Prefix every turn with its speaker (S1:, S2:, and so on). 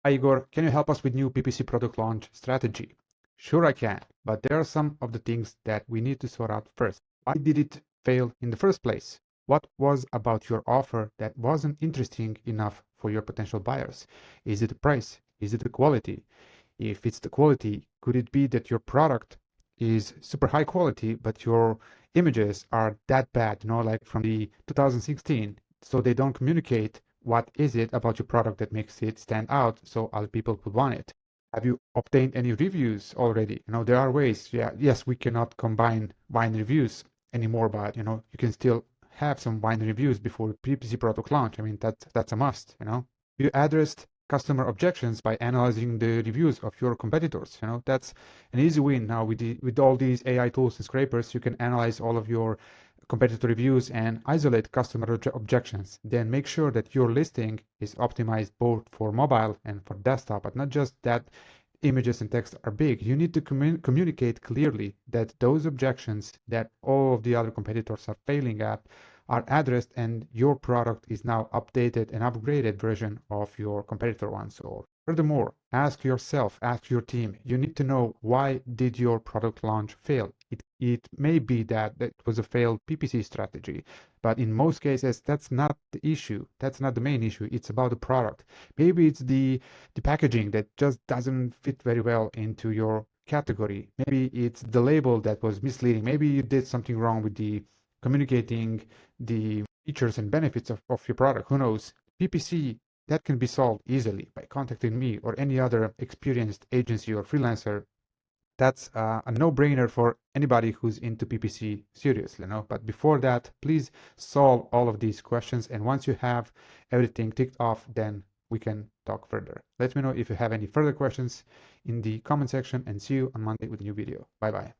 S1: Hi Igor, can you help us with new PPC product launch strategy? Sure I can, but there are some of the things that we need to sort out first. Why did it fail in the first place? What was about your offer that wasn't interesting enough for your potential buyers? Is it the price? Is it the quality? If it's the quality, could it be that your product is super high quality, but your images are that bad, like from the 2016, so they don't communicate what is it about your product that makes it stand out so other people would want it? Have you obtained any reviews already? There are ways. Yeah, yes, we cannot combine wine reviews anymore, but you can still have some wine reviews before PPC product launch. I mean, that's a must. You addressed customer objections by analyzing the reviews of your competitors. That's an easy win now with all these AI tools and scrapers. You can analyze all of your competitor reviews and isolate customer objections. Then make sure that your listing is optimized both for mobile and for desktop, but not just that images and text are big. You need to communicate clearly that those objections that all of the other competitors are failing at are addressed and your product is now updated and upgraded version of your competitor ones. Or furthermore, ask yourself, ask your team, you need to know, why did your product launch fail? It may be that it was a failed PPC strategy, but in most cases that's not the issue. That's not the main issue. It's about the product. Maybe it's the packaging that just doesn't fit very well into your category. Maybe it's the label that was misleading. Maybe you did something wrong with the communicating the features and benefits of your product. Who knows? PPC, that can be solved easily by contacting me or any other experienced agency or freelancer. That's a no-brainer for anybody who's into PPC seriously, But before that, please solve all of these questions. And once you have everything ticked off, then we can talk further. Let me know if you have any further questions in the comment section, and see you on Monday with a new video. Bye bye.